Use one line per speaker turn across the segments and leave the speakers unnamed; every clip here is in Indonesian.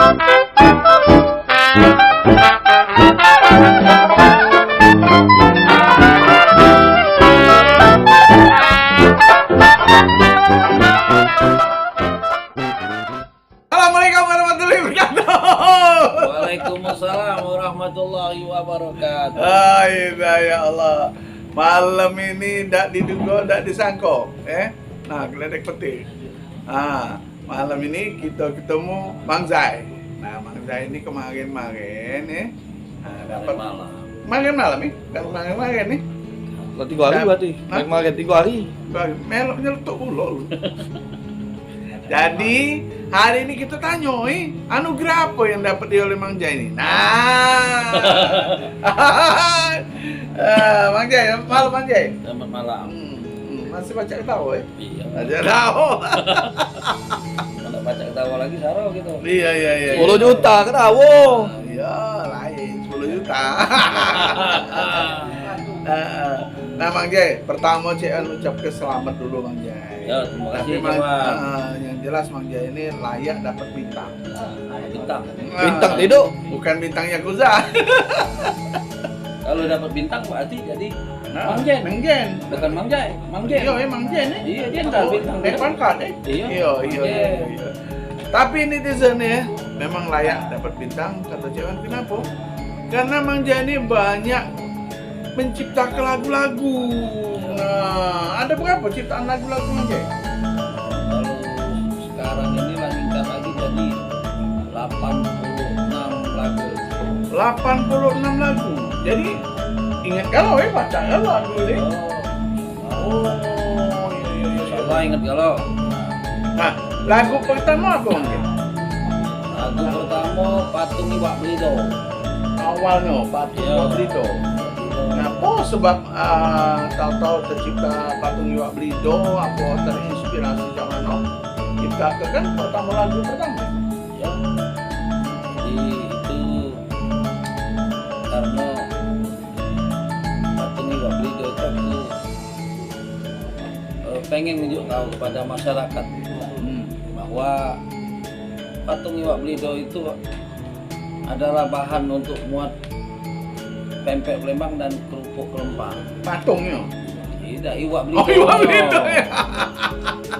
Assalamualaikum warahmatullahi wabarakatuh.
Waalaikumsalam warahmatullahi wabarakatuh.
Ya Allah. Malam ini tak diduga, tak disangka, Nah, geledek peti. Malam ini kita ketemu Mang Zai. Nah, Mang Zai ini kemarin dapat malam nih, kemarin nih.
3 hari berarti. Kemarin 3 hari.
Melok nyeletuk ulo. Jadi hari ini kita tanya, anugerah apa yang dapat oleh Mang Jai ini? Nah, Mang Jai, malam Mang Jai.
Selamat malam.
Masih baca ketawa,
Iya.
Baca ketawa.
Kalau baca ketawa lagi saro gitu.
Iya.
10 juta ketawa.
Iya, lain 10 juta. Nah, Mang Jai, pertama Cik ucap selamat dulu Mang Jai.
Ya, terima kasih
Mang,
Jawa.
yang jelas Mang Jai ini layak dapat bintang.
Bintang.
Bintang tidak.
Bukan bintang Yakuza.
Kalau dapat bintang berarti jadi Mang Jen.
Mang Jen.
Bukan Mang Jai, Mang Jen.
Iya, Mang Jen.
Iya, jenderal bintang.
Naik pangkat,
Iya.
Iya. Tapi netizen ya, memang layak dapat bintang kata Cik Wan. Kenapa? Karena Mang Jai ini banyak menciptakan lagu-lagu. Nah, ada berapa ciptaan lagu-lagu Mang Jai?
Kalau sekarang ini lanjutkan lagi jadi 86 lagu.
86 lagu. Jadi ingat kalau baca kalau lagu ini. Oh, iya.
Coba ingat kalau
Nah, lagu pertama apa Mang Jai?
lagu pertama Patung Iwak Belido.
Awalnya Patung
Iya.
Iwak Belido. Kenapa? Sebab tahu-tahu tercipta Patung Iwak Belido, apa terinspirasi zaman no? Cipta kan pertama lagu pertama.
Ya. Jadi itu karena Patung Iwak Belido itu aku pengen menunjuk tahu kepada masyarakat bahwa Patung Iwak Belido itu adalah bahan untuk muat pempek Palembang dan kerupuk Rempang.
Patungnya.
Tidak, Iwak Belido.
Oh, Iwak Belido ya.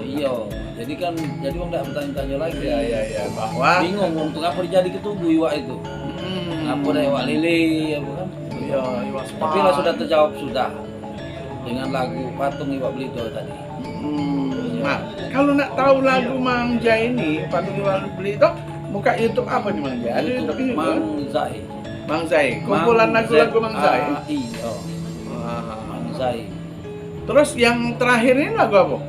Iya. Jadi kan jadi orang tidak bertanya-tanya lagi.
Iya. Bahwa
Bingung untuk apa jadi ketubuh iwak itu. Apa ada iwak lele, apa kan?
Iya, Iwak Spa.
Tapi lah sudah terjawab sudah dengan lagu Patung Iwak Belido tadi.
Nah, kalau nak tahu lagu Mang Jai ini, Patung Iwak Belido, buka YouTube apa nih Mang Jai? Ada
Itu
YouTube
Mang Zai.
Mang Zai. Kumpulan lagu-lagu Mang Zai.
Iya. Mang Zai.
Terus yang terakhir ini lagu apa?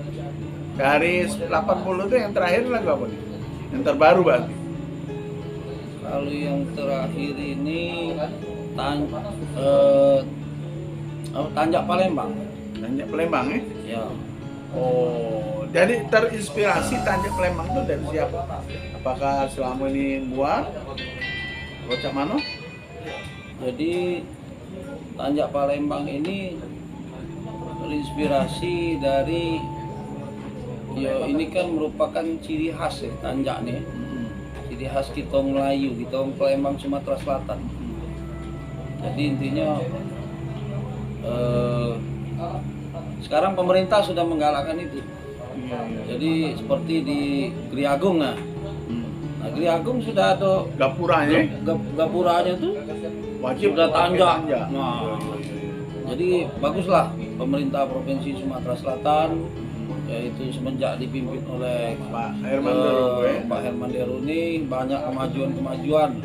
Dari 80 itu yang terakhir lagu apa nih? Yang terbaru berarti.
Kalau yang terakhir ini Tanjak Palembang.
Tanjak Palembang ya?
Ya.
Oh, jadi terinspirasi Tanjak Palembang itu dari siapa? Apakah selama ini buat Bocah Mano?
Jadi Tanjak Palembang ini terinspirasi dari ini kan merupakan ciri khas ya Tanjak nih. Ciri khas kita Melayu, kita Palembang Sumatera Selatan. Jadi intinya sekarang pemerintah sudah menggalakkan itu. Jadi seperti di Gri Agung nah Gri Agung sudah ada
Gapuranya.
gapuranya tuh
Wajib
sudah
pakai
Tanjak. Nah, jadi baguslah pemerintah Provinsi Sumatera Selatan yaitu semenjak dipimpin oleh
Pak Herman Deru,
Pak Herman Deru ini banyak kemajuan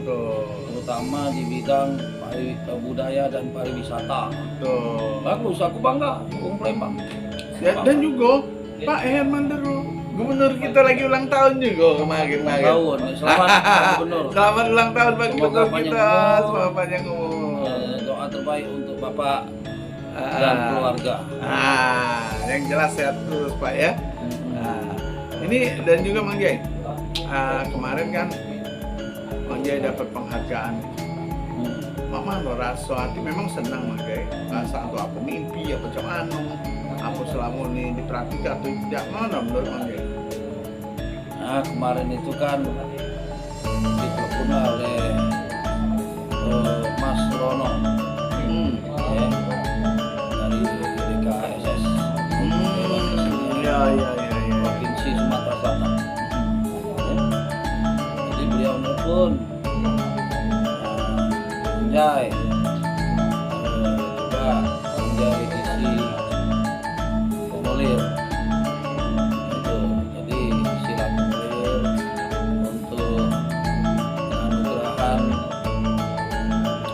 terutama di bidang budaya dan pariwisata. Bagus, aku bangga orang Palembang.
Dan juga Pak Herman Deru, gubernur kita lagi ulang tahun juga kemarin.
Tahun, selamat Gubernur.
Selamat ulang tahun bagi
Semoga
gubernur
panjang
kita.
umur.
Semoga panjang umur.
Doa terbaik untuk Bapak dan keluarga.
Yang jelas sehat terus Pak ya. Ini dan juga Mang Jai. Kemarin kan Mang Jai dapat penghargaan. Mama rasa hati memang senang Mang Jai. Rasa atau apa mimpi apa cuman apa selama ini diperhatikan atau tidak mana menurut Mang Jai?
Nah kemarin itu kan di disempurna oleh Mas Rono ya, dari DKSS
Ya.
Provinsi Sumatera Selatan. Ya. Jadi beliau pun Anjay coba Anjay isi formulir itu, jadi sila formulir untuk penganugerahan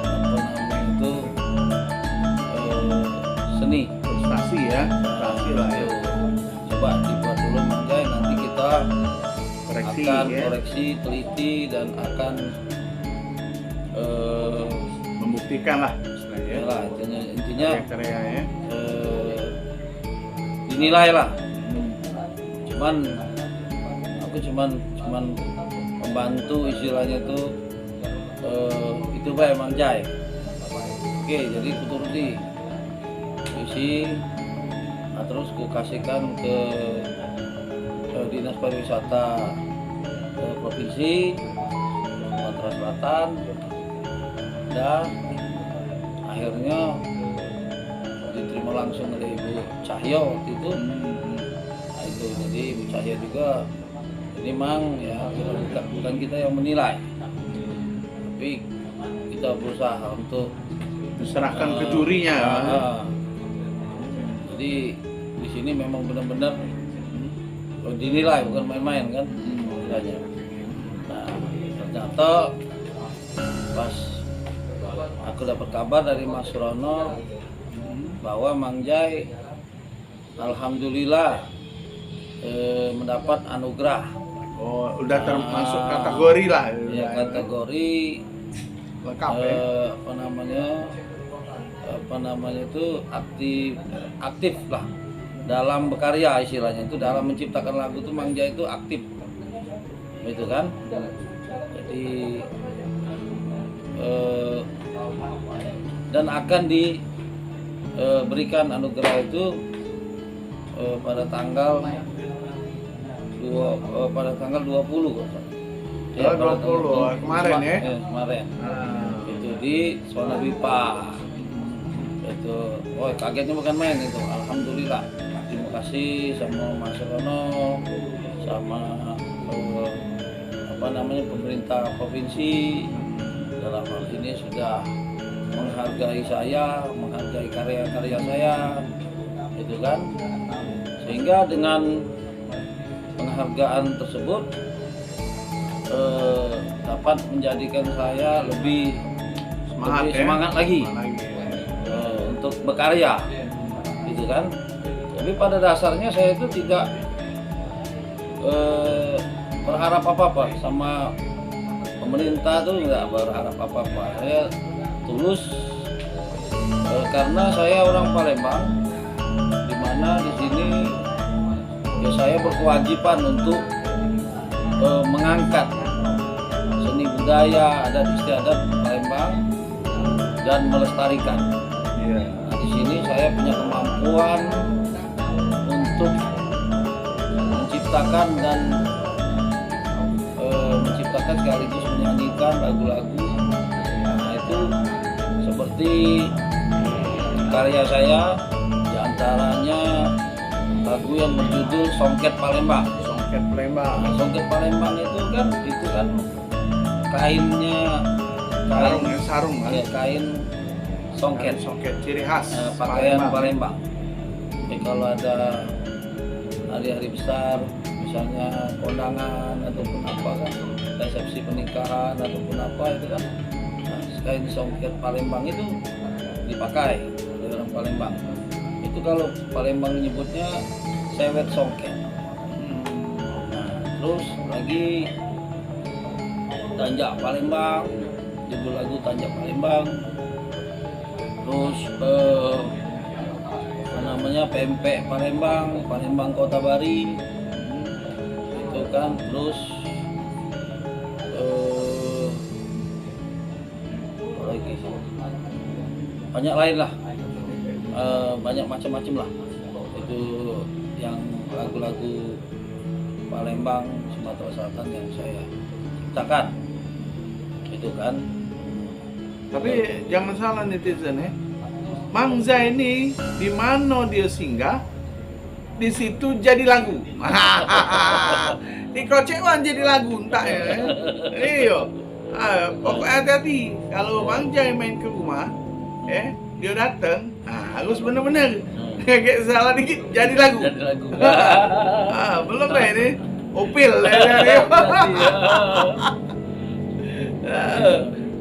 apa namanya itu seni.
Prestasi ya, prestasi lah ya.
Coba dibuat dulu Manjay, nanti kita
Koreksi
akan
ya.
koreksi, teliti dan akan
Membuktikan lah istilahnya.
ya lah, intinya
Karya ya.
dinilai lah. Aku cuman membantu istilahnya tuh itu Pak Manjay. Oke, jadi aku turuti isi, nah terus aku kasihkan ke Dinas Pariwisata Provinsi Sumatera Selatan, dan akhirnya diterima langsung oleh Ibu Cahyo waktu itu. Nah itu, jadi Ibu Cahyo juga ini mang ya bukan kita yang menilai, tapi kita berusaha untuk
Diserahkan ke jurinya.
jadi di sini memang benar-benar dinilai, bukan main-main kan nilainya. Nah ternyata pas aku dapat kabar dari Mas Rono bahwa Manjay alhamdulillah mendapat anugerah.
Oh, udah termasuk kategori lah.
Ya, kategori
lengkap ya.
apa namanya itu aktif lah dalam berkarya, istilahnya itu dalam menciptakan lagu itu Manjay itu aktif, gitu kan. Jadi dan akan diberikan anugerah itu pada tanggal 20 kok.
Ya, 20 kemarin ya.
Kemarin. Itu di Sona Bipa. Itu, kagetnya bukan main itu. Alhamdulillah. Terima kasih sama Mas Rono, sama pemerintah provinsi dalam hal ini sudah menghargai saya, menghargai karya-karya saya, gitu kan. Sehingga dengan penghargaan tersebut dapat menjadikan saya lebih semangat lagi untuk berkarya, gitu kan. Tapi pada dasarnya saya itu tidak berharap apa-apa sama pemerintah, tuh nggak berharap apa-apa. Saya tulus karena saya orang Palembang, dimana di sini ya saya berkewajiban untuk mengangkat seni budaya adat istiadat Palembang dan melestarikan.
Iya.
Nah, di sini saya punya kemampuan untuk menciptakan dan menciptakan sekaligus menyanyikan lagu-lagu. Nah itu seperti karya saya, diantaranya lagu yang berjudul Songket Palembang.
Songket Palembang.
Nah, Songket Palembang itu kan kainnya
Sarung kan?
ya, kain songket.
Songket ciri khas
Pakaian Palembang. Jadi kalau ada hari-hari besar, misalnya kondangan ataupun apa kan, resepsi pernikahan ataupun apa itu kan, nah, kain songket Palembang itu dipakai oleh orang Palembang. Itu kalau Palembang menyebutnya sewet songket. Nah, terus lagi Tanjak Palembang, judul lagu Tanjak Palembang. Terus pempek Palembang, Palembang Kota Bari, itu kan. Terus apa lagi, banyak lain lah, banyak macam-macam lah. Itu yang lagu-lagu Palembang Sumatera Selatan yang saya ciptakan. gitu kan.
Tapi jangan salah netizen ya. Mangza ini di mana dia singgah, di situ jadi lagu. Di Kocewan jadi lagu entah ya. Iya. Pokoknya hati-hati kalau Bang Jai main ke rumah, dia datang, harus bener-bener. Kayak salah dikit jadi lagu.
Jadi lagu.
Belum ya ini. Opil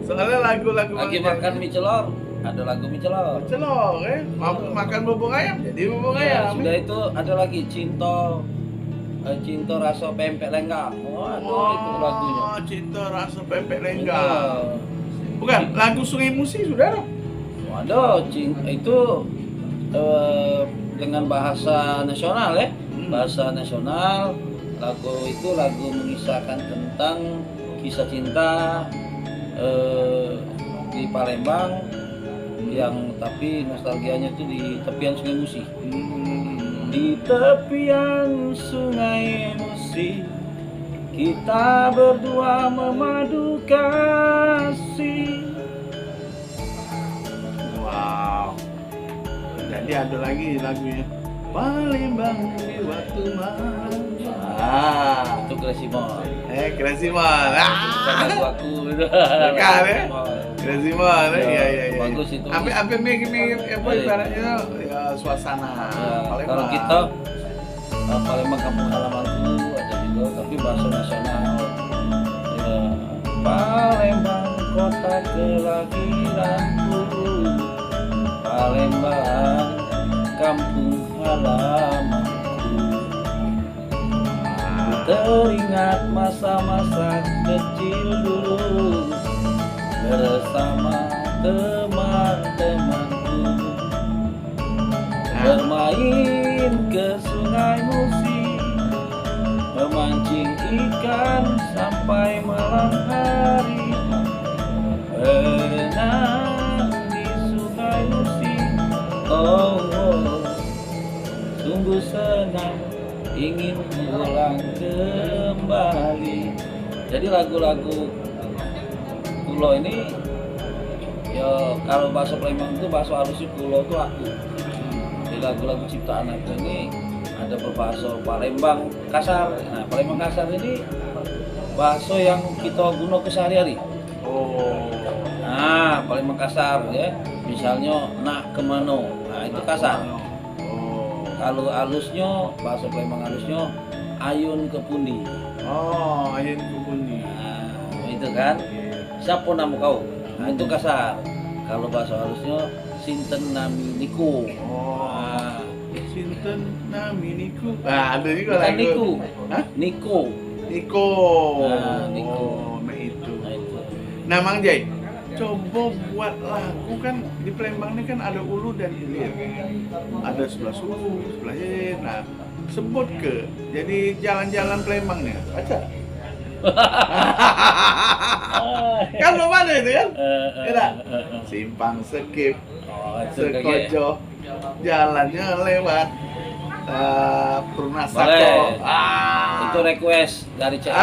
soalnya lagu-lagu
Lagi makan mie celor, ada lagu mie celor.
celok makan bubur ayam jadi bubur
Ya,
ayam.
sudah itu ada lagi Cinta Rasa Pempek Lenggang. Waduh, itu lagunya.
Cinta Rasa Pempek Lenggang.
Iya.
Bukan lagu Sungai Musi sudah dong.
Waduh, itu dengan bahasa nasional ya, bahasa nasional. Lagu itu lagu mengisahkan tentang kisah cinta di Palembang yang tapi nostalgianya itu di tepian Sungai Musi. Di tepian Sungai Musi kita berdua memadu kasih.
Wow. Jadi ada lagi lagunya Palembang di waktu malam.
Itu Kresimon.
Kresimon.
Lagu aku itu.
Bukan ya? Kresimon. Iya.
Bagus itu.
Hampir mirip apa ibaratnya ya suasana.
Ya, kalau kita Palembang kampung halamanku ada juga tapi bahasa nasional. Ya, Palembang kota kelahiranku, Palembang kampung halamanku. Teringat masa-masa kecil dulu bersama teman-temanku, bermain ke Sungai Musi, memancing ikan sampai malam hari, berenang di Sungai Musi. Sungguh senang ingin pulang kembali. Jadi lagu-lagu kulo ini ya kalau bahasa Palembang itu bahasa halusnya kulo itu aku. Di lagu-lagu ciptaan aku ini ada berbahasa Palembang kasar. Nah, Palembang kasar ini bahasa yang kita guna kesehari-hari. Nah, Palembang kasar ya. Misalnya nak kemana. Nah, itu kasar. Kalau halusnya bahasa Palembang halusnya ayun ke pundi.
Ayun ke pundi.
Nah, itu kan. Siapa nama kau? Nah, itu kasar. Kalau bahasa halusnya sinten nami niku.
Sinten nami niku. Ada juga
Bukan
lagu.
niku.
Hah?
Niko.
Niko.
Nah, Niko.
Itu.
Nah, itu.
Nah, Mang Jai, coba buat lagu kan di Palembang ini kan ada ulu dan hilir. Ada sebelah ulu, sebelah hilir. Nah, sebut ke. Jadi jalan-jalan Palembang nih. Baca. Kan belum ada itu kan? Tidak. Simpang Sekip, Sekojo, jalannya lewat Purnasako.
Boleh. Itu request dari cewek.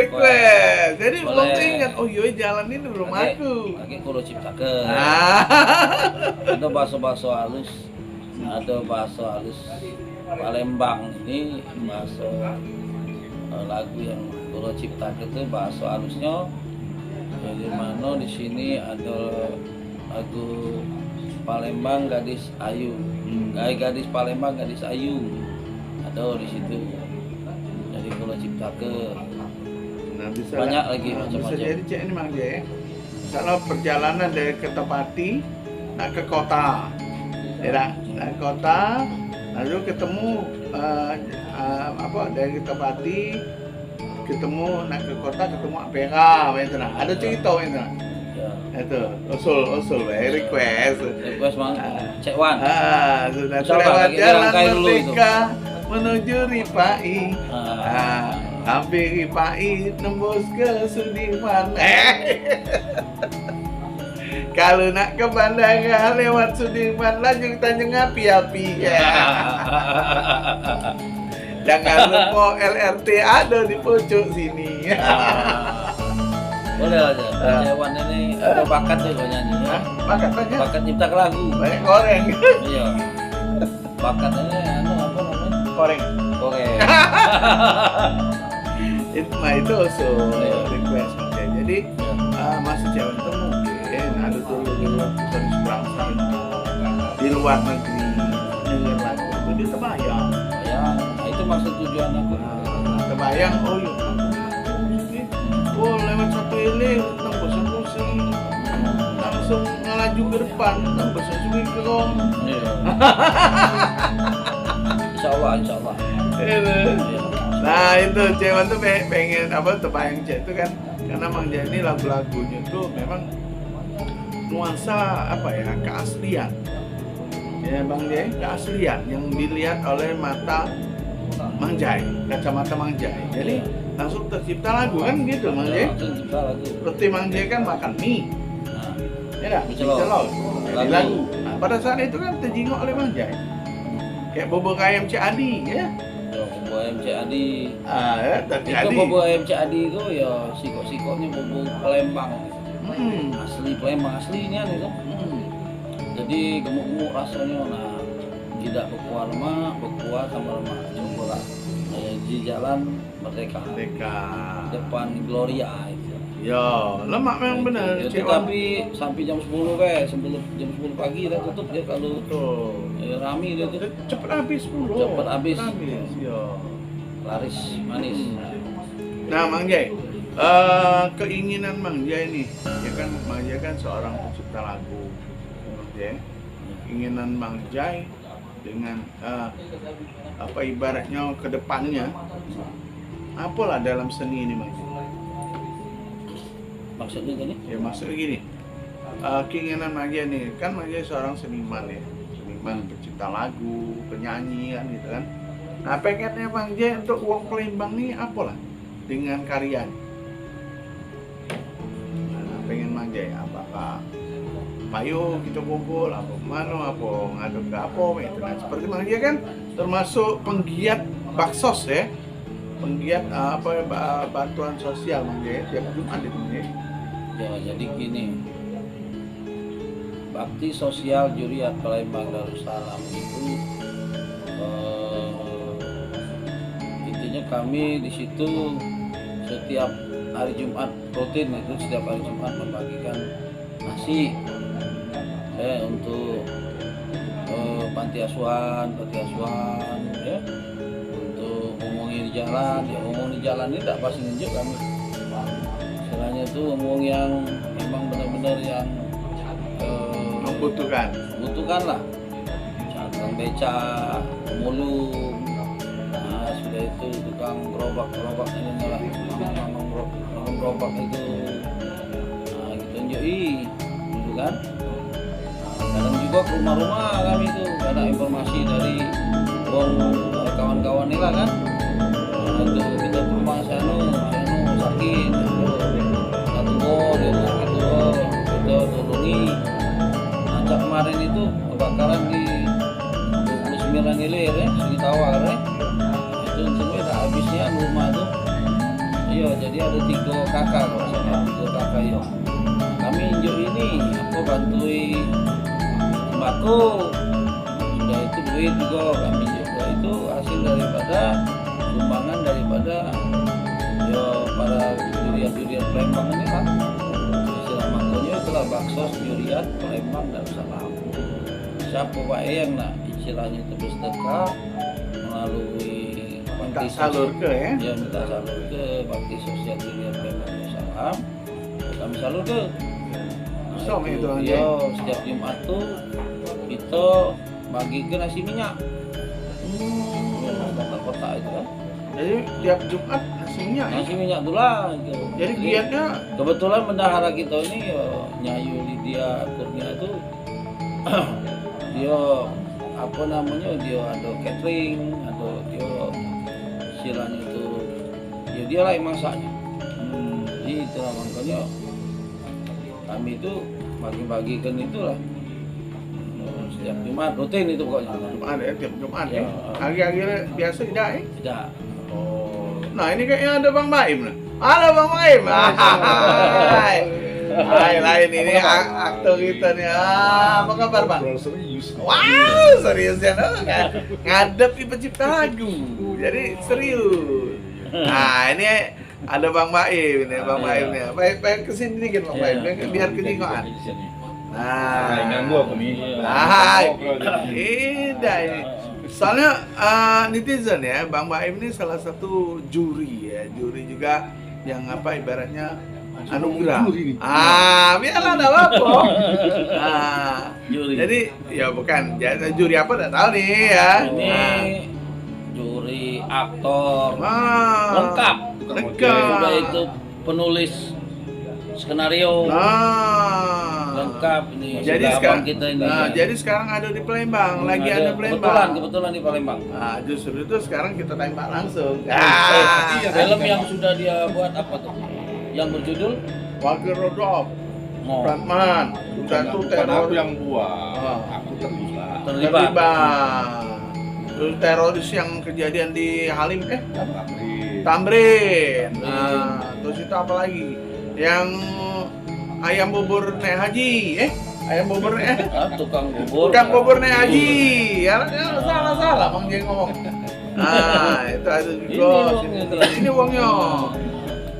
Request. Jadi belum
Boleh.
ingat. Oh iya, jalan ini belum aku.
Lagi kulo ciptakan. Ada bahasa-bahasa halus, ada bahasa halus Palembang ini bahasa lagu yang kulo ciptakan itu bahasa halusnya. Jadi mana di sini ada lagu Palembang Gadis Ayu, gadis Palembang Gadis Ayu, ada di situ. Jadi kulo ciptakan.
Nah, bisa
Banyak
lah.
lagi
Bisa
macam-macam.
jadi cek ini Mang Jai. Misalnya perjalanan dari Kertapati nak ke kota, ya, nak ke kota, lalu ketemu dari Kertapati ketemu nak ke kota ketemu Ampera, itu nah. Ada cerita itu nah.
Ya.
Itu usul request.
Request Mang Cek Wan.
Sudah
Coba
lewat
lagi
jalan
dirangkai dulu itu.
Merdeka menuju Ripai.
Ah.
Hampir Ripai nembus ke Sudirman. Kalau nak ke bandara lewat Sudirman lanjut Tanjung Api-Api. Jangan lupa LRT ada di pojok sini.
Boleh aja. Cewan ini ada bakat tuh kalau nyanyi. Ya.
Hah? Bakat aja.
Bakat nyipta lagu.
Banyak goreng.
Iya. Bakat ini apa namanya?
Goreng.
Oke.
Itu usul
Iya.
request oke. Jadi masih cewek itu mungkin ada dulu turis bangsa di luar negeri dengar lagu itu dia terbayang.
Ya, nah itu maksud tujuan aku.
Terbayang oh iya. Oh lewat satu ini tembus langsung ngelaju ke depan tembus ke rom.
Iya. Insya Allah. Iya.
Nah itu cewek tuh pengen apa terbayang cewek itu kan karena Mang Jai ini lagu-lagunya tuh memang nuansa apa ya keaslian ya Bang Jai keaslian yang dilihat oleh mata Mang Jai kacamata Mang Jai jadi langsung tercipta lagu kan gitu Mang Jai
Langsung cipta lagu.
seperti Mang Jai kan makan mie
Nah,
ya dah
Celok.
celok jadi
Lagu.
lagu nah, pada saat itu kan terjingok oleh Mang Jai kayak bubur ayam Cik Adi ya
bobo ayam Cik Adi.
ya Cik
Itu
Adi
bobo ayam Cik Adi itu ya sikok-sikoknya bobo Palembang. Asli Palembang aslinya itu. Jadi gemuk-gemuk rasanya nah tidak berkuah lemak, berkuah tambah lemak. Cobalah di jalan Merdeka.
Merdeka
Depan Gloria itu.
yo lemak memang benar
Itu
Cik Wan.
tapi sampai jam 10 kayak sebelum jam 10 pagi udah tutup dia kalau
Tuh.
rame dia tuh
Cepet habis dulu.
Cepet habis.
Yo.
laris manis.
Nah, Mang Jai, keinginan Mang Jai nih, ya kan Mang Jai kan seorang pencipta lagu, Mang Jai. Keinginan Mang Jai dengan apa ibaratnya ke depannya, apalah dalam seni ini Mang Jai?
Maksudnya gini?
Ya maksudnya gini, keinginan Mang Jai nih, kan Mang Jai seorang seniman ya, seniman pencipta lagu, penyanyi kan gitu kan. Nah pengennya Mang Jai untuk uang Palembang nih apalah dengan karya. Nah, pengen Mang Jai apakah payo kita kumpul apa mana apa ngadu ke apa gitu. Nah, seperti Mang Jai kan termasuk penggiat baksos ya, penggiat bantuan sosial Mang Jai tiap Jumat itu Mang Jai.
Ya jadi gini, bakti sosial Juriat Palembang Darussalam itu intinya kami di situ setiap hari Jumat rutin itu setiap hari Jumat membagikan nasi untuk panti asuhan ya, untuk ngomongin di jalan ya, ngomong di jalan ini tidak pasti nunjuk kami istilahnya itu ngomong yang memang benar-benar yang
Membutuhkan.
lah tukang beca, pemulung, nah sudah itu tukang gerobak ini lah, tukang gerobak itu, nah gitu njoi, gitu kan. Nah, kadang juga ke rumah-rumah kami itu ada informasi dari kawan-kawan ini lah kan. Nah itu kita ke rumah sanu sakit, satu dia kita tolongi. Nah kemarin itu kebakaran di 29 Ilir ya, Segi Tawar ya. Itu untungnya udah habisnya rumah tuh. Iya, jadi ada 3 kakak kalau saya 3 kakak ya. Kami injok ini aku bantui sembako. Sudah itu duit juga kami juga itu hasil daripada sumbangan daripada ya para juriat Palembang ini lah. Istilah makonya itulah baksos juriat Palembang Darussalam. Siapa wae yang nak istilahnya itu bersedekah melalui
Minta salur ke ya.
Ya minta salur ke bakti sosial Juriat Palembang Darussalam. Kami salur ke.
Som itu aja.
Ya setiap Jumat tuh kita bagi ke nasi minyak. Kotak-kotak itu kan.
Jadi tiap Jumat nasi minyak ya.
Nasi minyak tuh lah. Gitu.
Jadi giatnya
Kebetulan bendahara kita ini Nyayu Lydia Kurnia itu dia apa namanya dia ada catering, ada dia istilahnya itu ya dia lah yang masaknya. Jadi itu makanya kami itu bagi-bagikan itulah setiap Jumat rutin itu pokoknya.
Jumat ya, tiap Jumat ya.
Ya.
Hari-hari biasa tidak ya.
Tidak.
Oh. Nah ini kayaknya ada Bang Baim lah. Halo Bang Maim. Hai, lain ini aktor kita nih. Apa kabar Bang?
Serius.
Wow, serius ya, ngadep di pencipta lagu. Jadi serius. Nah, ini ada Bang Maim nih, Bang Maim nih. Baik kesini dikit Bang Maim, biar kenyingoan. Nah,
Saingan gua nih.
Indah ini. Soalnya netizen ya, Bang Maim ini salah satu juri ya, juri juga yang apa ibaratnya anugerah. Biarlah ada apa.
Juri.
Jadi ya bukan, jadi juri apa enggak tahu nih ya.
Ini juri, aktor,
Nah,
lengkap.
lengkap.
Udah itu penulis skenario, lengkap ini.
Jadi
Sudah
sekarang
abang kita ini.
jadi sekarang ada di Palembang, lagi ada Palembang.
Kebetulan di Palembang.
Nah, justru itu sekarang kita tembak langsung.
Iya, film yang sudah dia buat apa tuh? Yang berjudul
Wakil Rodop,
Oh,
Pratman, dan tuh
Bukan
teror
aku yang buat, aku terlibat.
terlibat.
Terus teroris yang kejadian di Halim,
Tamrin.
Tamrin. Nah, terus itu apa lagi? Yang ayam bubur Nek Haji, ayam bubur
Tukang bubur.
bukan bubur Nek Haji. Ya, salah Bang Jeng ngomong. Nah, itu ada juga. Ini uangnya.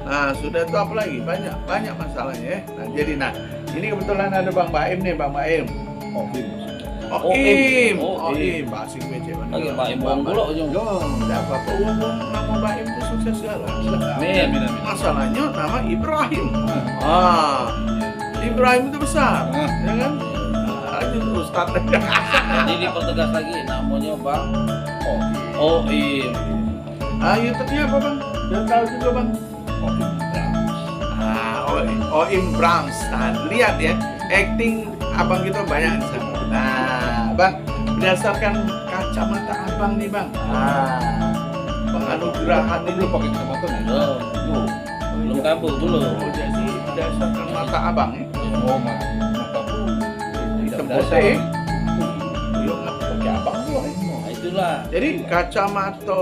Nah, sudah itu apa lagi? Banyak masalahnya ya. Nah, jadi ini kebetulan ada Bang Baim nih, Bang Baim.
Oim.
Oim, Basing BC.
Lagi Pak Imbang dulu ujung.
Enggak apa-apa, nama Baim itu sukses segala.
Amin.
Masalahnya nama Ibrahim. Ibrahim itu besar, ya kan? Lanjut Ustaz.
Jadi dipertegas lagi namanya Bang Oim.
YouTube-nya apa Bang? Udah tahu juga Bang? Oim Brahms. Nah, lihat ya, acting abang kita banyak di sana. Nah, Bang, berdasarkan kacamata abang nih Bang. Penganugerahan ini
Lu pakai kacamata nih?
Belum kabur dulu.
jadi berdasarkan mata abang ya.
Oh, mataku
Hitam
tidak
putih. Yo nggak pakai abang loh.
Nah, itulah.
Jadi kacamata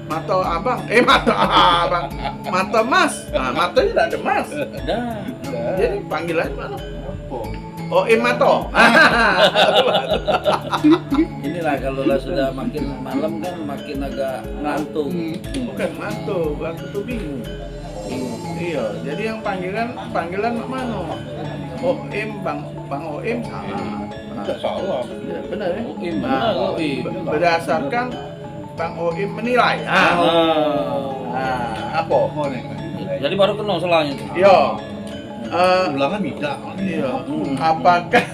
mata abang, mata mas. Nah, matanya tidak ada mas.
Dah.
Jadi panggilannya mana?
Apa?
Mato.
Inilah kalau lah sudah makin malam kan makin agak ngantuk.
Bukan mato, aku tuh bingung. Iya, jadi yang panggilan mana? Bang Oim salah.
Tidak salah.
Iya, benar ya?
Oim, benar Oim.
Berdasarkan Bang Oim menilai. Apa?
Oh, nih.
Jadi baru kenal salahnya tuh.
Iya.
Ulangan tidak.
Iya. Apakah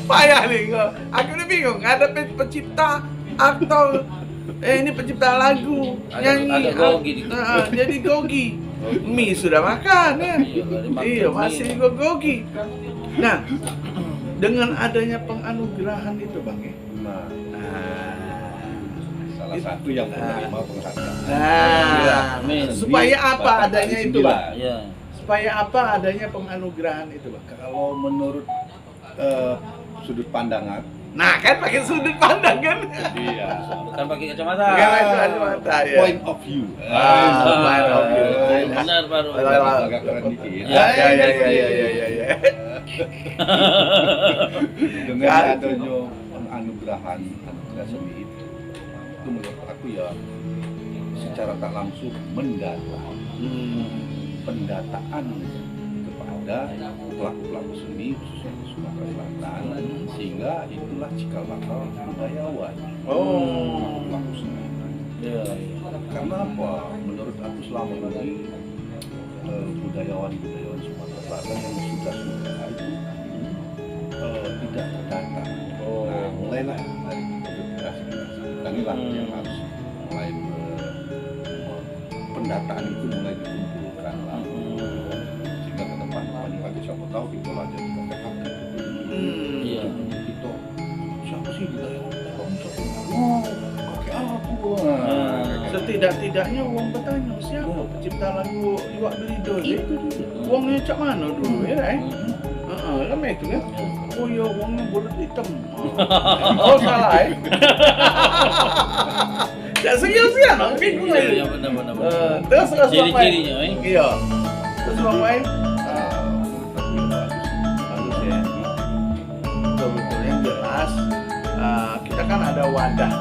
payah nih kok. Aku udah bingung. Ada pencipta aktor. Ini pencipta lagu, nyanyi.
Ada Gogi di-
Jadi Gogi. Mie sudah makan ya.
dimakan
Iya,
mie.
masih Gogi. Nah, dengan adanya penganugerahan itu Bang ya.
Nah,
Nah,
salah satu yang menerima penghargaan.
Amin.
supaya apa adanya itu Bang?
Iya.
Supaya apa adanya penganugerahan itu Bang?
Kalau menurut sudut pandangan,
Nah, kan pakai sudut pandang kan?
iya.
Bukan pakai kacamata.
Bukan pakai kacamata, ya.
Point of view.
Point of view.
Benar baru.
Agak keren dikit.
Ya.
Dengan adanya penganugerahan anugerah seni itu menurut aku ya secara tak langsung pendataan kepada pelaku-pelaku seni khususnya di Sumatera Selatan, sehingga itulah cikal bakal budayawan pelaku seni.
Iya.
Karena apa? Menurut aku selama ini budayawan Sumatera Selatan yang sudah itu tidak terdata. Nah, mulailah dari generasi inilah yang harus mulai pendataan itu mulai dikumpulkan lah. Sehingga ke depan lagi siapa tahu kita belajar di KPK
Iya.
itu siapa sih budayawan? Kakek aku.
Setidak-tidaknya uang bertanya siapa pencipta lagu Iwak Belido sih? Uangnya cak mana dulu ya? Kan itu kan? Oh iya, uangnya bulat hitam. Oh salah ya? Enggak serius-serius dong, bingung
Iya,
lagi.
iya, benar.
Terus Bang Main.
Ciri-cirinya,
Iya. Terus Bang Main.
Bagus ya.
Betul-betul yang jelas kita kan ada wadah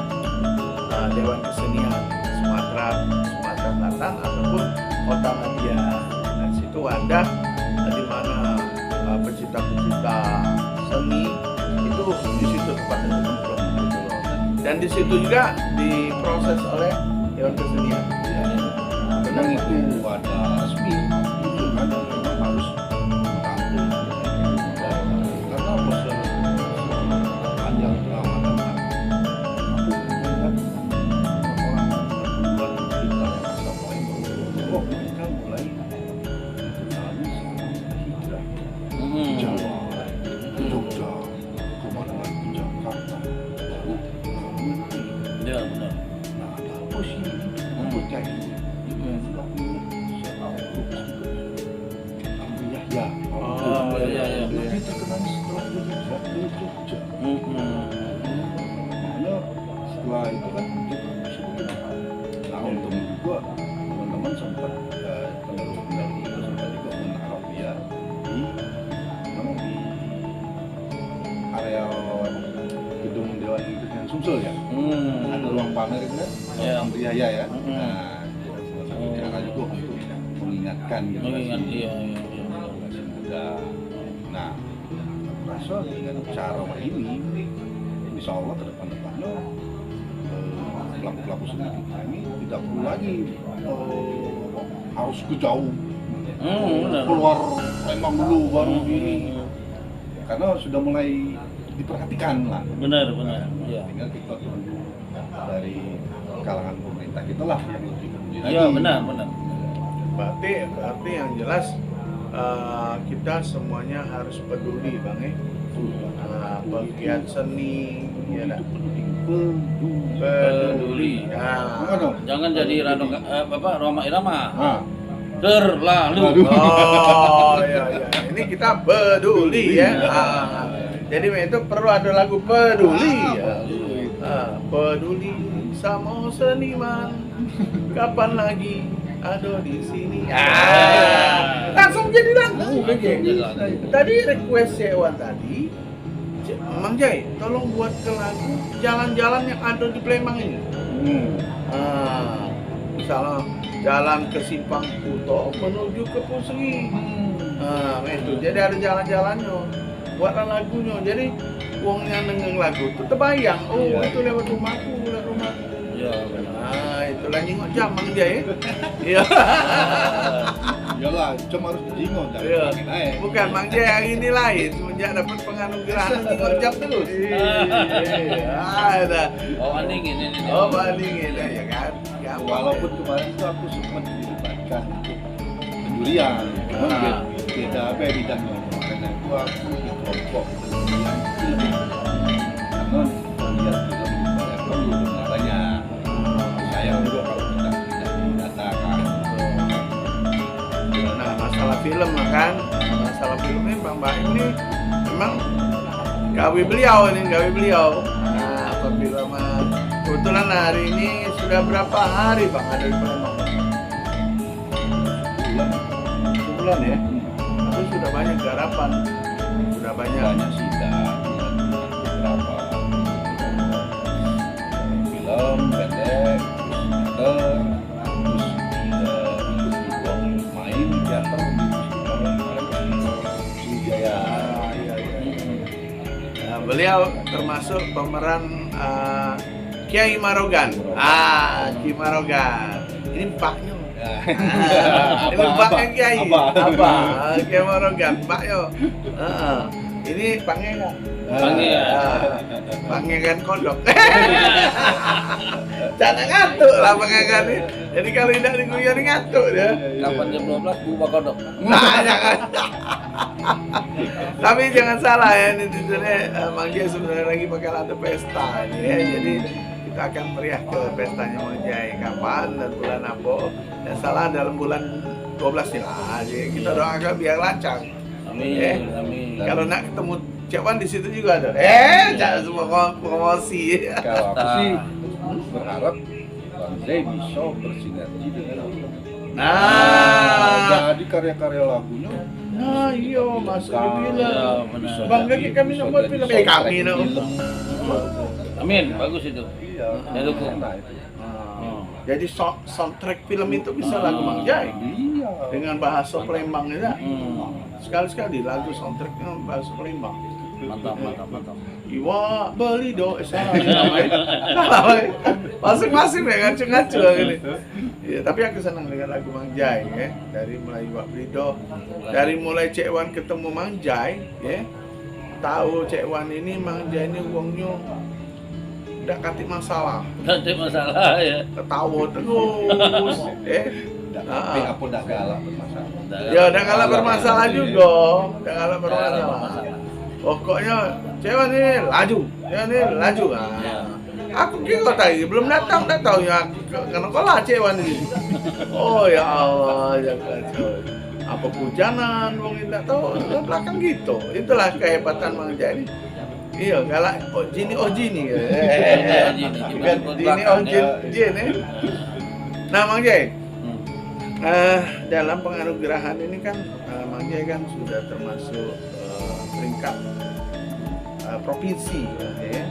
Dewan Kesenian Sumatera Selatan ataupun Kota Madia. Nah, situ wadah di mana pecinta-pecinta seni itu di situ tempatnya nongkrong gitu loh. Dan di situ juga diproses oleh Dewan Kesenian.
Memang itu ada resmi, itu kan memang harus tampil. Karena proses panjang perawatan kan, orang buat kita sampai mereka mulai berjalan hijrah ke Jawa, ke Jogja, kemana ke Jakarta, baru mengerti.
Iya, benar.
Nah, ada apa sih ini? Bocah ini. Ya.
Oh, iya.
Lebih terkenal setelah dia hijrah ke Jogja. Makanya setelah itu kan Jogja sebenarnya. Nah, untung juga teman-teman sempat penerus dari itu sempat juga menaruh dia di area gedung Dewan Kesenian Sumsel ya. Ada ruang pamer itu kan,
Iya.
Amriaya ya. Nah, salah satu cara juga untuk mengingatkan gitu.
Mengingat iya.
Masih muda. Nah, aku rasa dengan cara ini, insya Allah ke depan-depannya pelaku-pelaku seni kita ini tidak perlu lagi harus ke jauh,
Benar.
keluar Lembang dulu baru ini, karena sudah mulai diperhatikan lah.
Benar. Iya.
Tinggal kita tunggu dari kalangan pemerintah kita lah yang lebih peduli lagi.
Iya, benar.
Berarti yang jelas kita semuanya harus peduli Bang ya. Pegiat seni ya dah. Peduli.
Apa dong?
Jangan jadi Roma Irama.
Nah,
Terlalu.
Oh iya. Ini kita peduli ya. Jadi itu perlu ada lagu peduli ya. Peduli sama seniman. Kapan lagi ada di sini? Langsung jadi lagu. Tadi request Sewan tadi, Mang Jai, tolong buat ke lagu jalan-jalan yang ada di Palembang ini. Misalnya jalan ke Simpang Kuto menuju ke Pusri. Itu jadi ada jalan-jalannya. Buatlah lagunya. Jadi uangnya nengeng lagu itu terbayang. Oh,
Iya.
itu lewat rumahku.
Iya, benar.
Itulah nyingok jam Mang Jai. Iya.
iyalah, cuma harus dijingon dari
Iya.
angin aja.
Bukan Mang Jai yang ini lain. Semenjak dapat penganugerahan nyingok jam terus. Ada.
Oh, anjing ini.
Oh, bandingin ya kan. Gampang.
Walaupun kemarin itu aku sempat dilibatkan untuk pendurian, beda bidangnya. Karena itu aku di kelompok pendurian film. Karena melihat film di Palembang udah banyak. Sayang juga kalau kita tidak didatakan.
Nah, masalah film kan. Masalah filmnya Bang Baim ini memang gawe beliau. Nah, apabila kebetulan hari ini sudah berapa hari Bang ada di Palembang? Sebulan ya. Itu sudah banyak garapan. Sudah banyak
Sidang, beberapa film pendek, teater, terus juga main teater di Sriwijaya.
Nah, beliau termasuk pemeran Kiai Marogan. Kiai Marogan. Ini paknya. Ini paknya Kiai. Apa? Kiai Marogan, paknya. Ini paknya enggak? Pangeran kodok. Jangan ngantuk lah pangeran ini. Jadi kalau tidak diguyur ngantuk dia.
Kapan jam 12 buka kodok.
Nah, jangan. Tapi jangan salah ya, ini tujuannya Mang Jai sebenarnya lagi bakal ada pesta ini ya. Jadi kita akan meriah ke pestanya Mang Jai kapan dan bulan apa. Yang salah dalam bulan 12 ini lah. Jadi kita doakan biar lancar.
Amin.
Kalau nak ketemu Cik Wan di situ juga ada. Jangan semua promosi.
Kalau aku sih berharap Manjai bisa bersinergi dengan
Nah,
jadi karya-karya lagunya
iya masuk di
Ya,
film.
benar.
Bangga kita kami nak buat film. Kami nak.
Amin, bagus itu.
iya
Ya, dukung.
enak itu
Jadi soundtrack film itu bisa lagu Mang Jai
iya
dengan bahasa Palembang ya.
Hmm.
Sekali-sekali lagu soundtracknya bahasa Palembang.
Mantap, mantap, mantap.
Iwa beli do masing-masing ya ngacu-ngacu gini. Ya, tapi aku senang dengan lagu Mang Jai ya. Dari mulai Iwa Blido, dari mulai Cek Wan ketemu Mang Jai ya. Tahu Cek Wan ini Mang Jai ini wongnya udah katik masalah,
Nanti masalah ya.
ketawa terus
tapi apa udah galak bermasalah
Ya udah kalah bermasalah juga, udah kalah bermasalah. Pokoknya Cewek ini laju,
Ya.
Aku kira tadi belum datang ya karena kalah Cewek ini. Oh ya Allah, ya kacau. Apa hujanan, wong tidak tahu belakang gitu. Itulah kehebatan Mang Jai ini. Iya, galak Jini.
Jini,
Jini. Nah, Mang Jai, dalam penganugerahan ini kan Mang Jai kan sudah termasuk peringkat provinsi ya.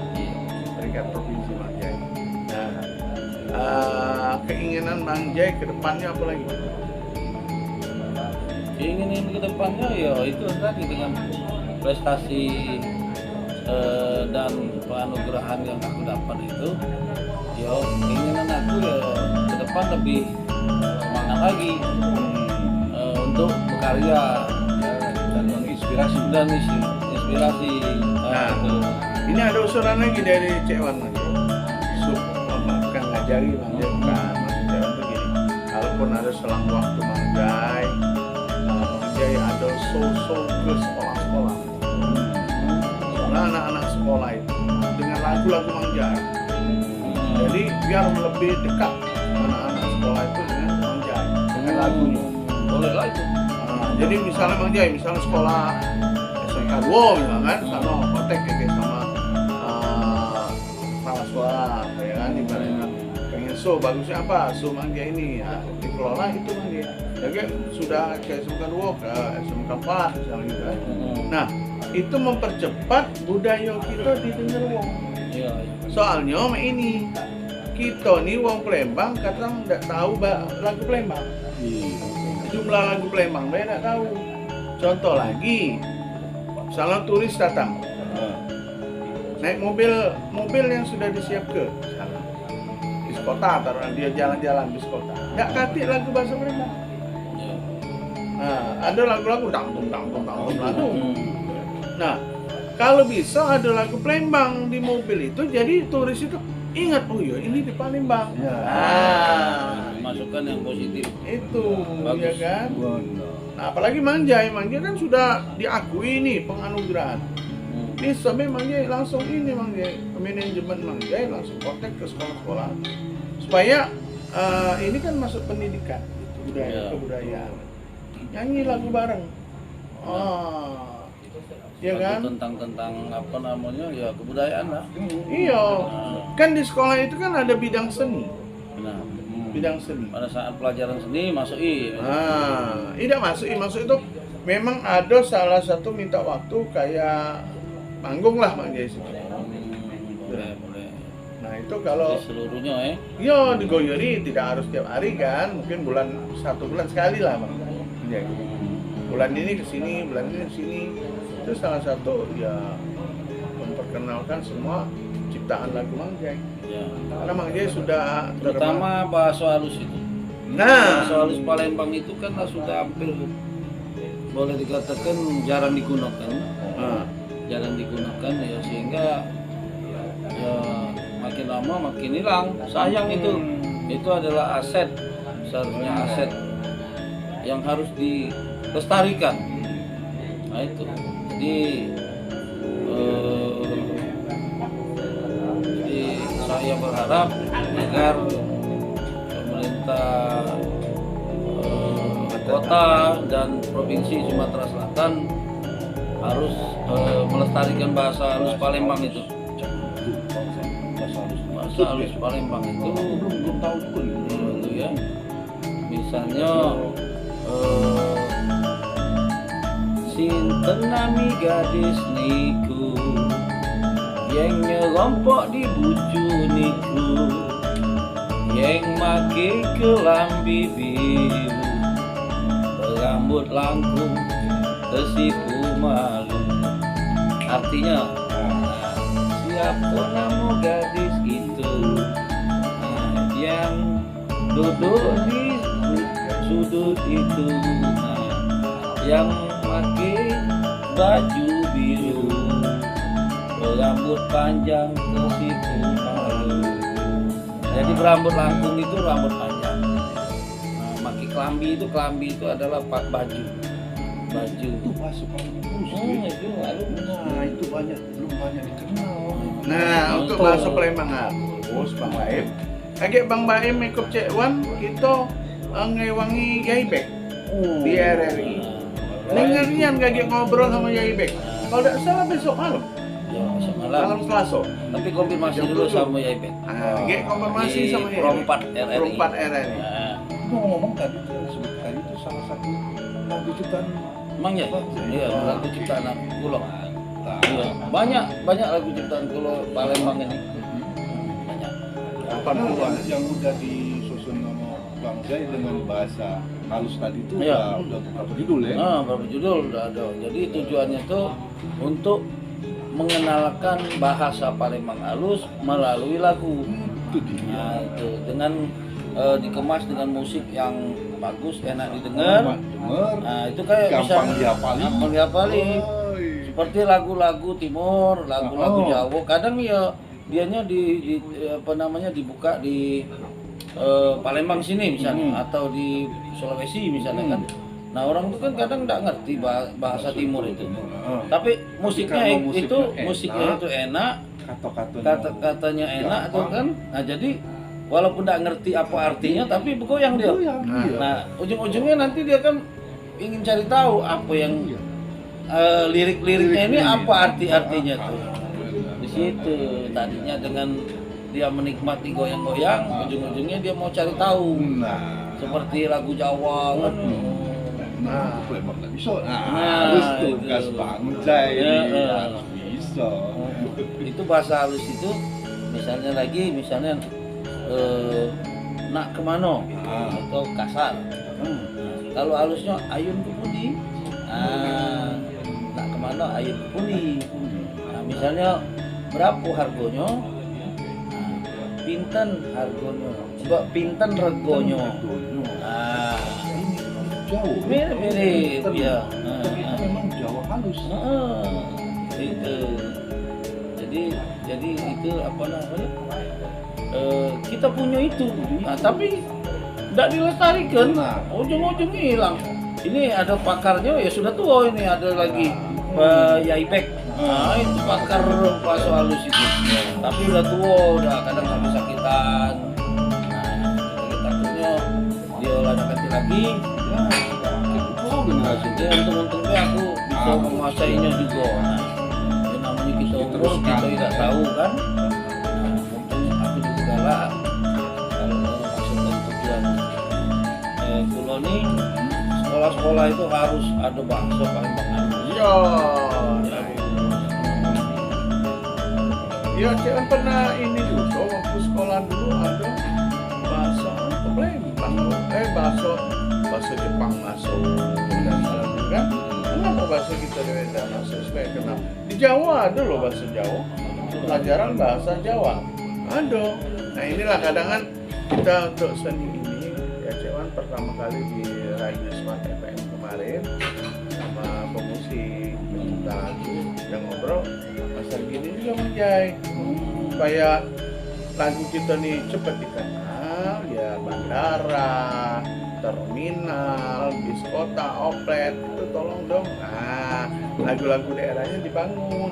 Peringkat provinsi Mang Jai. Nah, keinginan Mang Jai ke depannya apa lagi?
Keinginan ke depannya ya itu tadi dengan prestasi dan penganugerahan yang aku dapat itu, ya keinginan aku ya ke depan lebih semangat lagi untuk berkarya
dan menginspirasi
dan inspirasi.
Nah,
Itu.
ini ada usulan lagi dari Cek Wan Mang Jai. Bukan ngajari Mang Jai, bukan. Maksud Cek Wan tuh gini, kalaupun ada selang waktu Mang Jai ada so-so ke sekolah-sekolah. Soalnya anak-anak sekolah itu dengan lagu-lagu Mang Jai. Jadi biar lebih dekat anak-anak sekolah itu dengan Mang Jai, dengan lagunya.
Boleh lah itu.
Jadi misalnya Mang Jai, misalnya sekolah SMK 2 misalkan, sana kontak kayak sama kepala sekolah, ya kan, ibaratnya pengen show, bagusnya apa? Show Mang Jai ini, ya, dikelola itu Mang Jai. Jadi sudah ke SMK 2, ke SMK 4 misalnya gitu kan. Nah, itu mempercepat budaya kita didengar wong.
Iya.
Soalnya ini kita nih wong Palembang kadang nggak tahu lagu Palembang. Jumlah lagu Palembang saya nggak tahu. Contoh lagi, misalnya turis datang, naik mobil yang sudah disiapkan, bis kota, taruhan dia jalan-jalan bis kota, nggak katik lagu bahasa Palembang. Nah, ada lagu-lagu dangdung lagu. Nah, kalau bisa ada lagu Palembang di mobil itu, jadi turis itu ingat, oh iya ini di Palembang.
Ya.
Masukan yang positif.
Itu,
Bagus.
ya kan? Nah, apalagi Mang Jai kan sudah diakui nih penganugerahan. Ini sampai Mang Jai langsung ini Mang Jai, manajemen Mang Jai langsung kontak ke sekolah-sekolah supaya ini kan masuk pendidikan, gitu, kebudayaan. Nyanyi lagu bareng. Ya kan?
Tentang apa namanya ya kebudayaan lah.
Iya. Kan di sekolah itu kan ada bidang seni.
Benar.
Bidang seni.
Pada saat pelajaran seni masuk
Tidak masuk itu memang ada salah satu minta waktu kayak manggung lah Mang Jai.
Boleh.
Nah itu kalau
Jadi seluruhnya
yo digoyori tidak harus tiap hari kan, mungkin satu bulan sekali lah Bang. Ya, bulan ini ke sini, bulan ini ke sini. Itu salah satu ya memperkenalkan semua ciptaan lagu Mang Jai.
ya.
Karena Mang Jai sudah
Terutama bahasa halus itu.
Nah,
Bahasa halus Palembang itu kan sudah hampir boleh dikatakan jarang digunakan. Jarang digunakan ya sehingga ya makin lama makin hilang. Sayang itu. Itu adalah aset, seharusnya aset yang harus dilestarikan. Nah itu. Jadi saya berharap agar pemerintah kota dan provinsi Sumatera Selatan harus melestarikan bahasa halus Palembang itu. bahasa halus Palembang itu
belum tahu juga nih.
itu ya. Misalnya sinten nami gadis niku yang nyerompok di buju niku yang make kelambi biru berambut langkung tersipu malu. Artinya siapa nama gadis itu yang duduk di sudut itu yang pakai baju biru berambut panjang tersipu malu. Jadi berambut langkung itu rambut panjang. Pakai kelambi itu adalah baju.
Itu masuk halus.
Itu lalu
Nah, itu belum banyak dikenal.
Nah, untuk
Betul.
bahasa Palembang halus, Bang Baim. Agak Bang Baim ikut Cek Wan, kita ngewangi Yai Bek di RRI. Dengerian kaget ngobrol sama Yai Bek. Kalau tidak salah besok malam,
ya semalam.
malam Selasa.
Tapi konfirmasi
Jam
dulu
7.
sama Yai Bek.
Agak konfirmasi
Di
sama Yai Bek.
Perompat RRI.
Perompat RRI.
Nah,
Ngomong tadi yang sebut tadi itu salah satu lagu ciptaan.
emang ya? Iya, lagu ciptaan aku Kulo. Iya, banyak lagu ciptaan Kulo Palembang ini. Banyak.
Apa
Karena
bukan?
yang udah disusun sama Bang Zai dengan bahasa halus tadi itu
Iya.
udah beberapa judul ya.
Nah, beberapa judul udah ada. Jadi tujuannya tuh untuk mengenalkan bahasa Palembang halus melalui lagu.
Itu dia.
Nah, itu dengan dikemas dengan musik yang bagus, enak didengar.
Denger.
Nah, itu kayak
Gampang
bisa
dihafali.
gampang dihafali.
Oi.
Seperti lagu-lagu timur, lagu-lagu
Oh.
Jawa. Kadang ya dianya di apa namanya dibuka di Palembang sini misalnya atau di Sulawesi misalnya kan. Nah, orang itu kan kadang nggak ngerti bahasa timur itu. Tapi musiknya
Karena musiknya
itu enak, kata-katanya enak tuh kan. Nah, jadi walaupun nggak ngerti apa artinya tapi bergoyang dia. Nah, ujung-ujungnya nanti dia kan ingin cari tahu apa yang lirik-liriknya ini apa artinya tuh. Di situ tadinya dengan dia menikmati goyang-goyang, ujung-ujungnya dia mau cari tahu.
Nah,
Seperti lagu Jawa kan.
Nah,
Palembang nggak bisa. Nah,
Nah,
harus tuh
itu.
gas Bang Zai
Ya,
harus bisa.
Itu bahasa halus itu misalnya nak kemano atau kasar. Kalau halusnya ayun ke pundi, nak kemano ayun ke pundi. Nah, misalnya berapa harganya, pinten harganya, pinten regonyo. Nah,
Jauh.
mirip-mirip ya.
Ternyata memang Jawa halus.
Itu. Jadi itu apa namanya? Kita punya itu. Nah, tapi tidak dilestarikan.
Nah.
Ujung-ujungnya hilang. Ini ada pakarnya ya sudah tua ini ada lagi Yai Bek. Nah, itu pakar bahasa halus itu. Tapi udah tua, udah kadang sampai sakitan. Nah, kita takutnya dia lanjut lagi.
Oh, generasi
Jadi untung-untungnya aku bisa menguasainya juga. Nah, ya namanya kita umur, kita tidak tahu kan. Nah, untung aku juga lah. Kalau mau masuk ke tujuan Kulo nih, sekolah-sekolah itu harus ada bahasa Palembang halus.
iya. Ya, saya kan pernah ini juga waktu sekolah dulu ada bahasa Palembang, bahasa Jepang masuk dan lain kan. Kenapa bahasa kita tidak masuk supaya kenal? Di Jawa ada loh bahasa Jawa, pelajaran bahasa Jawa ada. Nah inilah kadang kan kita untuk seni ini ya Cewan pertama kali di Radio Smart FM kemarin sama pemusik pencipta lagu dan ngobrol pasal gini juga menjai supaya lagu kita nih cepat dikenal ya bandara, terminal, bis kota, outlet itu tolong dong. Nah lagu-lagu daerahnya dibangun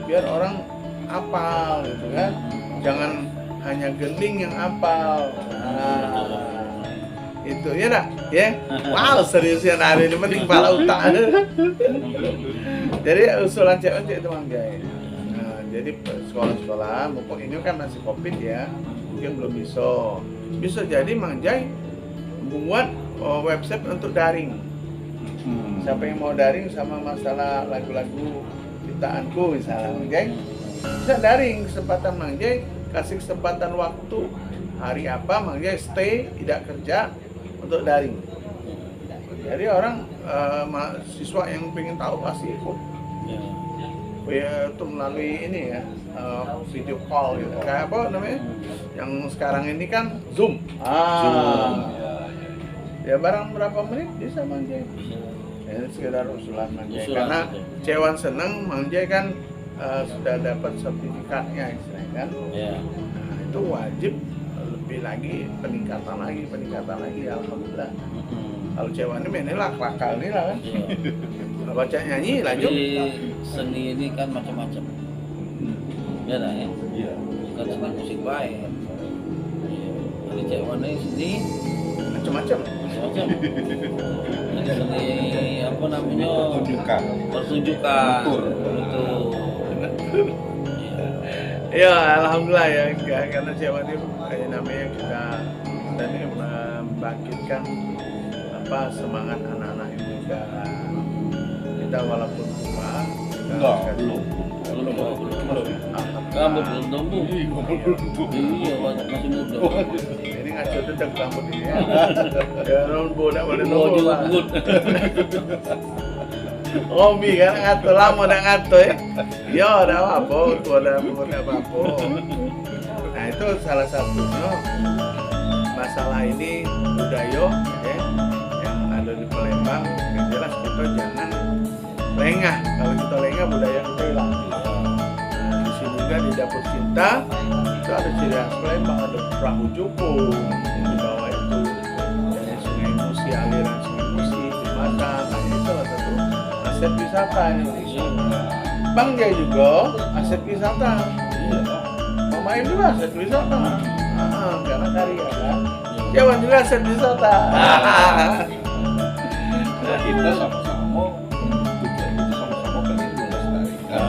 biar orang hafal gitu kan, jangan hanya gending yang hafal. Nah itu ya dah ya. Wow seriusan hari ini penting kepala otak. Jadi usulan cewek itu manggai. Nah, jadi sekolah-sekolah mumpung ini kan masih covid ya, mungkin belum bisa jadi Mang Jai membuat website untuk daring. Siapa yang mau daring sama masalah lagu-lagu ciptaanku misalnya Mang Jai, bisa daring. Kesempatan Mang Jai, kasih kesempatan waktu hari apa Mang Jai stay tidak kerja untuk daring. Jadi orang mahasiswa yang pengen tahu pasti ikut. Ya itu melalui ini ya, video call gitu. Kayak apa namanya? Yang sekarang ini kan Zoom. Ya barang berapa menit bisa Mang Jai. Ya, sekedar usulan Mang Jai. Karena Cewan seneng, Mang Jai kan sudah dapat sertifikatnya istilahnya kan. Nah, itu wajib lebih lagi peningkatan lagi alhamdulillah. Kalau Cewan ini mainnya lakal nih lah kan. Baca nyanyi lanjut.
Jadi seni ini kan macam-macam. Ya dah ya.
Iya.
Bukan seni musik baik. Jadi Cewan ini seni
Macam-macam.
macam-macam. Jadi seni apa namanya?
Tunjukkan.
Pertunjukan. Betul.
Ya alhamdulillah ya, karena Cewan ini kayak namanya kita tadi membangkitkan apa semangat anak-anak Indonesia. Kita walaupun tua,
Enggak, belum.
Rambut belum tumbuh. Iya, masih muda.
Ini ngaco dedek rambut ini ya. Ya non bodak boleh
Mau juga
nongol.
good.
Hobi kan ngato lama udah ngato ya. Ya udah apa, tua udah apa. Nah itu salah satunya masalah ini budaya ya, yang ada di Palembang. Yang jelas kita jangan lengah. Kalau kita lengah budaya kita hilang. Nah, di sini juga di Dapur Cinta itu ada ciri khas Palembang, ada perahu jukung yang di bawah itu, dari Sungai Musi, aliran Sungai Musi, jembatan. Nah ini salah satu aset wisata Indonesia. Bang Jai juga aset wisata. Bang Maim juga aset wisata. Karena karya kan. Cewan juga aset wisata.
Nah, kita sama-sama tujuan itu sama-sama pengen melestarikan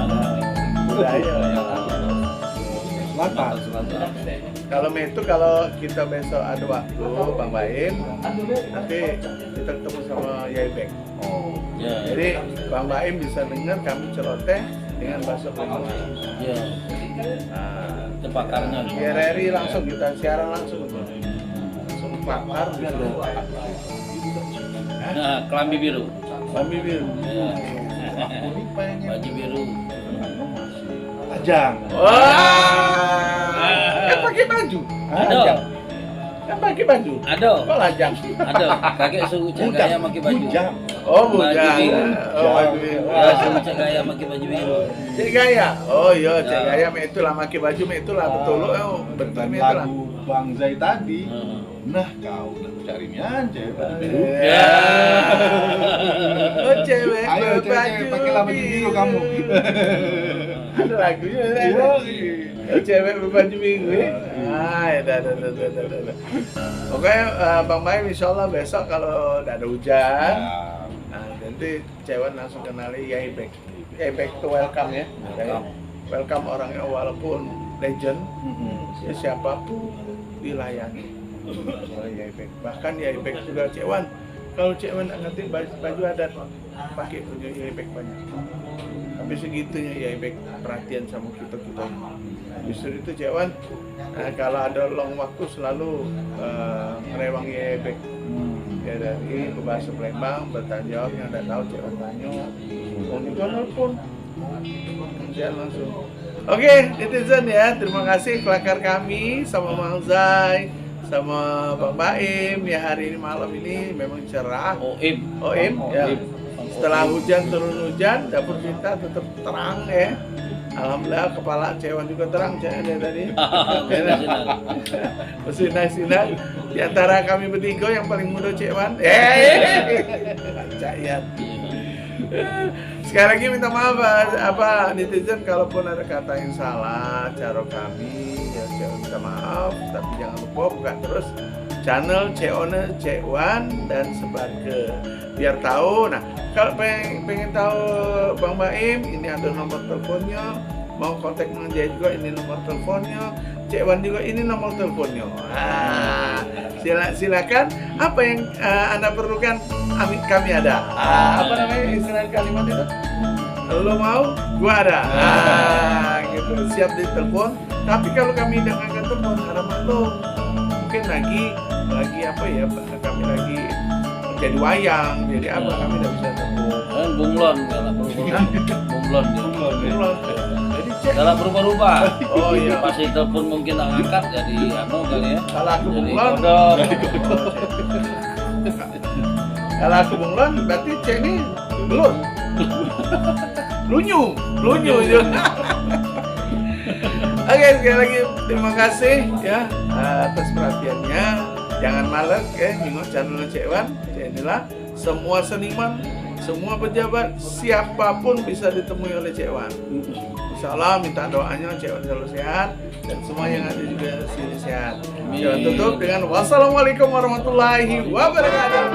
Budaya.
selatan.
Kalau itu kalau kita besok ada waktu Bang Baim, nanti kita ketemu sama Yai Bek.
Ya.
Jadi Bang Baim bisa dengar kami celoteh dengan bahasa Palembang.
Ya.
Nah,
Itu pakarnya.
di RRI langsung kita siaran langsung pakar gitu.
Nah, kelambi biru.
Kami biru.
Ya.
Aku ini pengen
Baju biru.
ajang.
Wah, kan pakai baju.
Ada.
Kan pakai baju.
Ada.
Kok lajang?
Ada. Kakek suruh Cek Gaya pakai baju.
Bujang.
Oh,
Baju
bukan.
biru.
Oh, baju biru.
Ya, suruh Cek Gaya pakai baju biru.
Cek Gaya. Oh iya, Cek
Ya.
Gaya me itulah pakai baju me itulah betul. Oh, betul
Dan
me itulah.
lagu Bang Zai tadi.
Heeh.
Nah, kau udah carinya aja baju biru.
Ya. Oh, cewek
Ayo
berbaju
cewek pakai baju biru kamu.
Ada lagunya.
Iya.
Oh, cewek berbaju biru ya. Dah. Oke, Bang Baim insyaallah besok kalau udah ada hujan, nah, nanti cewek langsung kenali Yai Bek. Yai Bek itu welcome ya. Welcome orangnya walaupun legend, ya siapapun dilayani oleh Yai Bek. Bahkan Yai Bek juga Cewan, kalau Cewan ngerti baju adat pakai punya Yai Bek banyak. Tapi segitunya Yai Bek perhatian sama kita. Justru itu Cewan, kalau ada long waktu selalu merewangi Yai Bek. Ya dari bahasa Palembang bertanya jawab yang tidak tahu Cewan tanya. Oh juga nelpon. Kemudian langsung. Oke, netizen ya, terima kasih kelakar kami sama Mang Zai, sama Bang Baim ya. Hari ini malam ini memang cerah.
Oim.
Ya. Setelah hujan turun hujan, Dapur Cinta tetap terang ya. Alhamdulillah kepala Cewan juga terang dari tadi. Bersinar-sinar. Di antara kami bertiga yang paling muda Cewan. Cayat. Sekali lagi minta maaf apa netizen kalaupun ada kata yang salah cara kami ya Cewan minta maaf, tapi jangan lupa buka terus channel Cewan dan sebar ke biar tahu. Nah kalau pengen tahu Bang Baim, ini ada nomor teleponnya mau kontak Mang Jaya juga ini nomor teleponnya, Cek Wan juga ini nomor teleponnya. Silakan apa yang Anda perlukan, kami ada. Apa namanya istilah kalimat itu? Lo mau, gua ada. Gitu, siap ditelepon. Tapi kalau kami tidak angkat telepon, harapan lo mungkin lagi apa ya? Kami lagi jadi wayang, jadi apa? Kami tidak bisa telepon.
Bunglon kalau berubah. Bunglon dia.
Bunglon. Jadi cek.
Kalau berubah-ubah.
Oh iya.
Pasti telepon mungkin nggak angkat jadi kali ya.
Kalau aku
Jadi
bunglon,
kodok.
kalau aku bunglon, berarti cek ini belum. Lunyu juga. Oke, sekali lagi terima kasih ya atas perhatiannya. Jangan malas ya, nengok channel Cek Wan. Inilah semua seniman, semua pejabat, siapapun bisa ditemui oleh Cek Wan. Insya Allah minta doanya Cek Wan selalu sehat dan semua yang ada juga sini sehat. Kita tutup dengan wassalamualaikum warahmatullahi wabarakatuh.